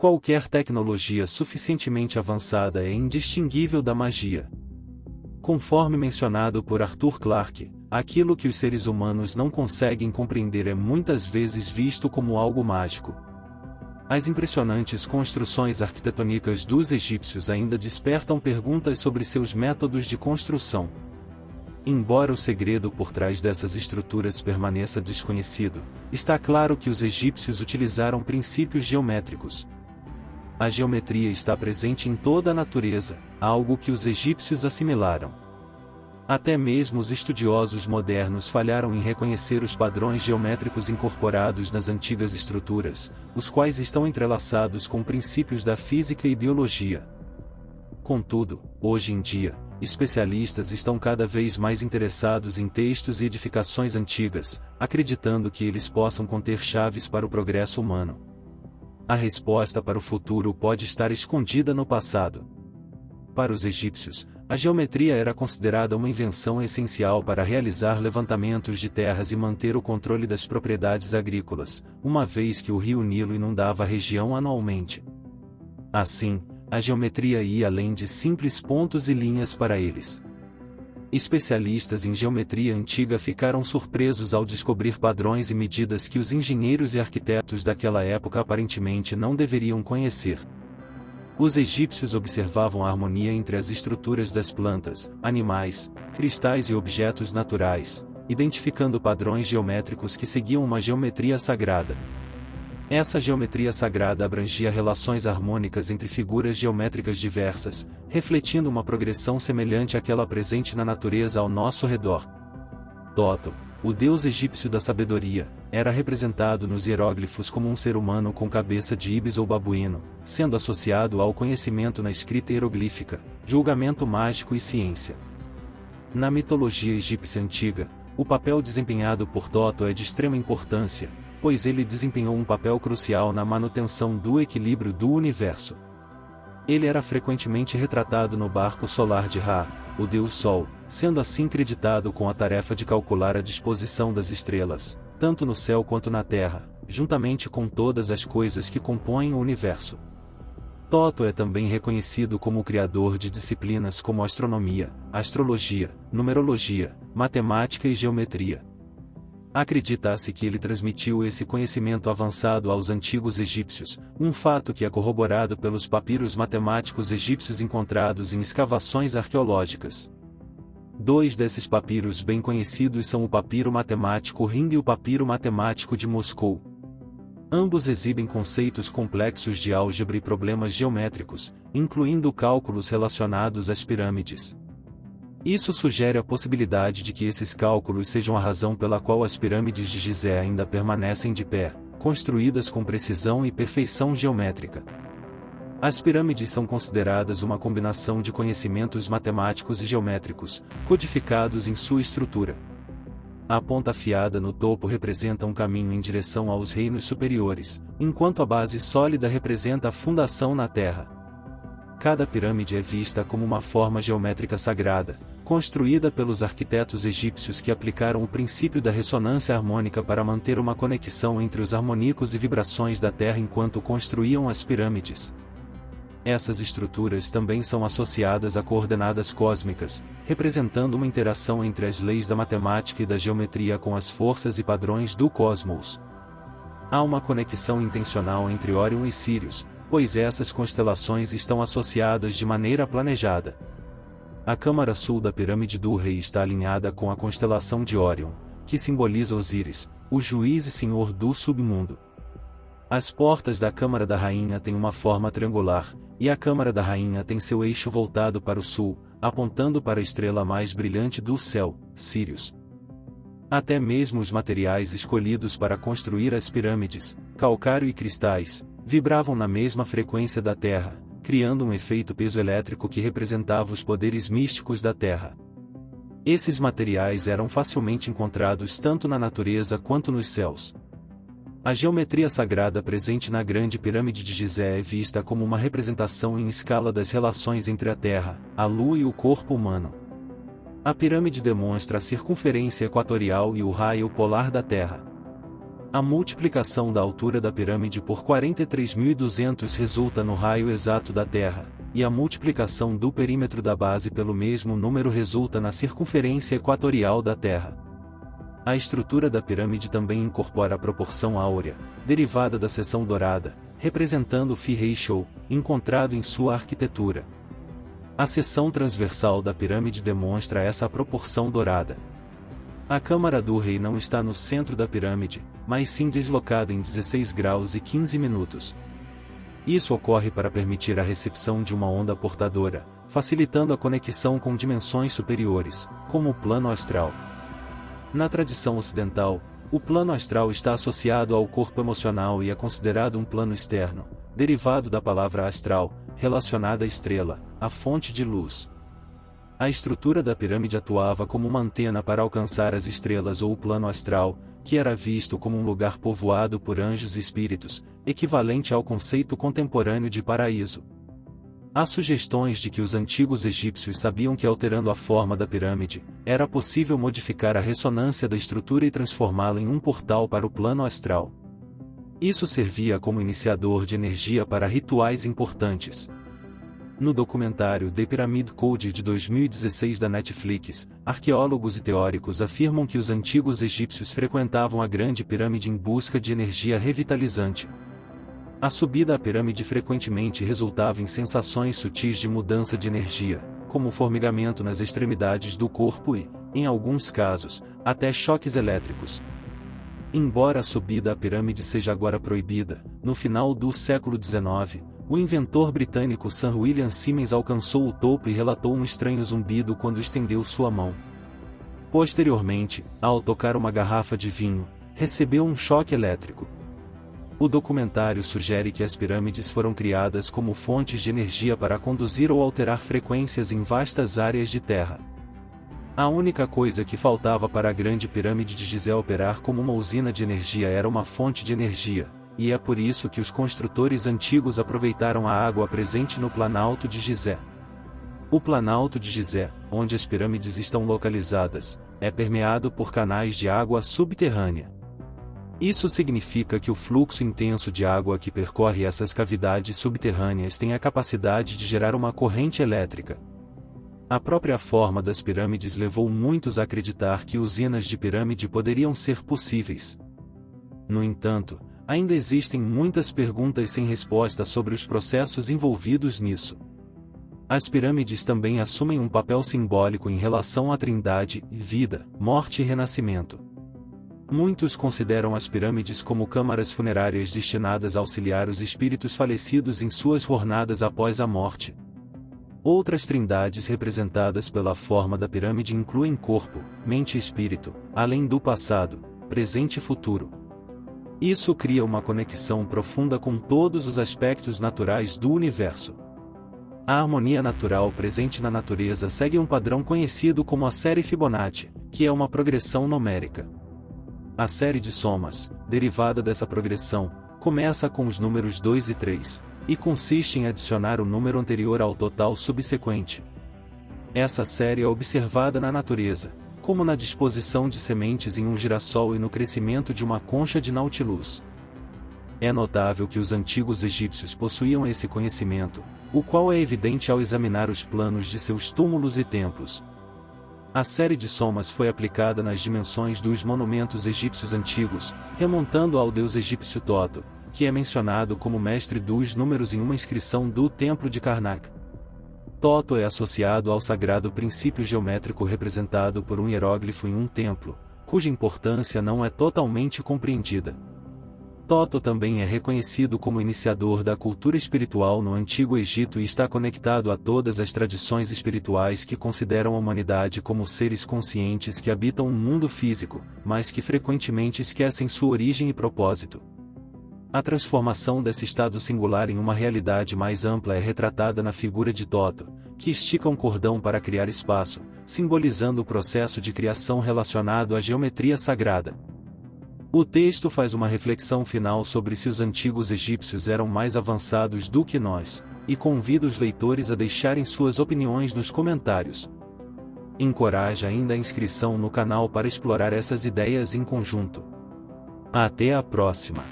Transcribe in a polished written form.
Qualquer tecnologia suficientemente avançada é indistinguível da magia. Conforme mencionado por Arthur Clarke, aquilo que os seres humanos não conseguem compreender é muitas vezes visto como algo mágico. As impressionantes construções arquitetônicas dos egípcios ainda despertam perguntas sobre seus métodos de construção. Embora o segredo por trás dessas estruturas permaneça desconhecido, está claro que os egípcios utilizaram princípios geométricos. A geometria está presente em toda a natureza, algo que os egípcios assimilaram. Até mesmo os estudiosos modernos falharam em reconhecer os padrões geométricos incorporados nas antigas estruturas, os quais estão entrelaçados com princípios da física e biologia. Contudo, hoje em dia, especialistas estão cada vez mais interessados em textos e edificações antigas, acreditando que eles possam conter chaves para o progresso humano. A resposta para o futuro pode estar escondida no passado. Para os egípcios, a geometria era considerada uma invenção essencial para realizar levantamentos de terras e manter o controle das propriedades agrícolas, uma vez que o rio Nilo inundava a região anualmente. Assim, a geometria ia além de simples pontos e linhas para eles. Especialistas em geometria antiga ficaram surpresos ao descobrir padrões e medidas que os engenheiros e arquitetos daquela época aparentemente não deveriam conhecer. Os egípcios observavam a harmonia entre as estruturas das plantas, animais, cristais e objetos naturais, identificando padrões geométricos que seguiam uma geometria sagrada. Essa geometria sagrada abrangia relações harmônicas entre figuras geométricas diversas, refletindo uma progressão semelhante àquela presente na natureza ao nosso redor. Thoth, o deus egípcio da sabedoria, era representado nos hieróglifos como um ser humano com cabeça de ibis ou babuíno, sendo associado ao conhecimento na escrita hieroglífica, julgamento mágico e ciência. Na mitologia egípcia antiga, o papel desempenhado por Thoth é de extrema importância, pois ele desempenhou um papel crucial na manutenção do equilíbrio do universo. Ele era frequentemente retratado no barco solar de Ra, o deus Sol, sendo assim creditado com a tarefa de calcular a disposição das estrelas, tanto no céu quanto na terra, juntamente com todas as coisas que compõem o universo. Thoth é também reconhecido como o criador de disciplinas como astronomia, astrologia, numerologia, matemática e geometria. Acredita-se que ele transmitiu esse conhecimento avançado aos antigos egípcios, um fato que é corroborado pelos papiros matemáticos egípcios encontrados em escavações arqueológicas. Dois desses papiros bem conhecidos são o papiro matemático Hind e o papiro matemático de Moscou. Ambos exibem conceitos complexos de álgebra e problemas geométricos, incluindo cálculos relacionados às pirâmides. Isso sugere a possibilidade de que esses cálculos sejam a razão pela qual as pirâmides de Gizé ainda permanecem de pé, construídas com precisão e perfeição geométrica. As pirâmides são consideradas uma combinação de conhecimentos matemáticos e geométricos, codificados em sua estrutura. A ponta afiada no topo representa um caminho em direção aos reinos superiores, enquanto a base sólida representa a fundação na terra. Cada pirâmide é vista como uma forma geométrica sagrada, construída pelos arquitetos egípcios que aplicaram o princípio da ressonância harmônica para manter uma conexão entre os harmônicos e vibrações da Terra enquanto construíam as pirâmides. Essas estruturas também são associadas a coordenadas cósmicas, representando uma interação entre as leis da matemática e da geometria com as forças e padrões do cosmos. Há uma conexão intencional entre Órion e Sírius, pois essas constelações estão associadas de maneira planejada. A câmara sul da pirâmide do rei está alinhada com a constelação de Órion, que simboliza Osíris, o juiz e senhor do submundo. As portas da câmara da rainha têm uma forma triangular, e a câmara da rainha tem seu eixo voltado para o sul, apontando para a estrela mais brilhante do céu, Sírius. Até mesmo os materiais escolhidos para construir as pirâmides, calcário e cristais, vibravam na mesma frequência da Terra, criando um efeito piezoelétrico que representava os poderes místicos da Terra. Esses materiais eram facilmente encontrados tanto na natureza quanto nos céus. A geometria sagrada presente na Grande Pirâmide de Gizé é vista como uma representação em escala das relações entre a Terra, a Lua e o corpo humano. A pirâmide demonstra a circunferência equatorial e o raio polar da Terra. A multiplicação da altura da pirâmide por 43.200 resulta no raio exato da Terra, e a multiplicação do perímetro da base pelo mesmo número resulta na circunferência equatorial da Terra. A estrutura da pirâmide também incorpora a proporção áurea, derivada da seção dourada, representando o phi ratio, encontrado em sua arquitetura. A seção transversal da pirâmide demonstra essa proporção dourada. A câmara do rei não está no centro da pirâmide, mas sim deslocada em 16 graus e 15 minutos. Isso ocorre para permitir a recepção de uma onda portadora, facilitando a conexão com dimensões superiores, como o plano astral. Na tradição ocidental, o plano astral está associado ao corpo emocional e é considerado um plano externo, derivado da palavra astral, relacionada à estrela, a fonte de luz. A estrutura da pirâmide atuava como uma antena para alcançar as estrelas ou o plano astral, que era visto como um lugar povoado por anjos e espíritos, equivalente ao conceito contemporâneo de paraíso. Há sugestões de que os antigos egípcios sabiam que alterando a forma da pirâmide, era possível modificar a ressonância da estrutura e transformá-la em um portal para o plano astral. Isso servia como iniciador de energia para rituais importantes. No documentário The Pyramid Code de 2016 da Netflix, arqueólogos e teóricos afirmam que os antigos egípcios frequentavam a Grande Pirâmide em busca de energia revitalizante. A subida à pirâmide frequentemente resultava em sensações sutis de mudança de energia, como formigamento nas extremidades do corpo e, em alguns casos, até choques elétricos. Embora a subida à pirâmide seja agora proibida, no final do século XIX, o inventor britânico Sir William Simmons alcançou o topo e relatou um estranho zumbido quando estendeu sua mão. Posteriormente, ao tocar uma garrafa de vinho, recebeu um choque elétrico. O documentário sugere que as pirâmides foram criadas como fontes de energia para conduzir ou alterar frequências em vastas áreas de terra. A única coisa que faltava para a Grande Pirâmide de Gizé operar como uma usina de energia era uma fonte de energia, e é por isso que os construtores antigos aproveitaram a água presente no Planalto de Gizé. O Planalto de Gizé, onde as pirâmides estão localizadas, é permeado por canais de água subterrânea. Isso significa que o fluxo intenso de água que percorre essas cavidades subterrâneas tem a capacidade de gerar uma corrente elétrica. A própria forma das pirâmides levou muitos a acreditar que usinas de pirâmide poderiam ser possíveis. No entanto, ainda existem muitas perguntas sem resposta sobre os processos envolvidos nisso. As pirâmides também assumem um papel simbólico em relação à Trindade, vida, morte e renascimento. Muitos consideram as pirâmides como câmaras funerárias destinadas a auxiliar os espíritos falecidos em suas jornadas após a morte. Outras trindades representadas pela forma da pirâmide incluem corpo, mente e espírito, além do passado, presente e futuro. Isso cria uma conexão profunda com todos os aspectos naturais do universo. A harmonia natural presente na natureza segue um padrão conhecido como a série Fibonacci, que é uma progressão numérica. A série de somas, derivada dessa progressão, começa com os números 2 e 3, e consiste em adicionar o número anterior ao total subsequente. Essa série é observada na natureza, como na disposição de sementes em um girassol e no crescimento de uma concha de Nautilus. É notável que os antigos egípcios possuíam esse conhecimento, o qual é evidente ao examinar os planos de seus túmulos e templos. A série de somas foi aplicada nas dimensões dos monumentos egípcios antigos, remontando ao deus egípcio Toto, que é mencionado como mestre dos números em uma inscrição do Templo de Karnak. Toto é associado ao sagrado princípio geométrico representado por um hieróglifo em um templo, cuja importância não é totalmente compreendida. Toto também é reconhecido como iniciador da cultura espiritual no Antigo Egito e está conectado a todas as tradições espirituais que consideram a humanidade como seres conscientes que habitam um mundo físico, mas que frequentemente esquecem sua origem e propósito. A transformação desse estado singular em uma realidade mais ampla é retratada na figura de Toto, que estica um cordão para criar espaço, simbolizando o processo de criação relacionado à geometria sagrada. O texto faz uma reflexão final sobre se os antigos egípcios eram mais avançados do que nós, e convida os leitores a deixarem suas opiniões nos comentários. Encoraja ainda a inscrição no canal para explorar essas ideias em conjunto. Até a próxima!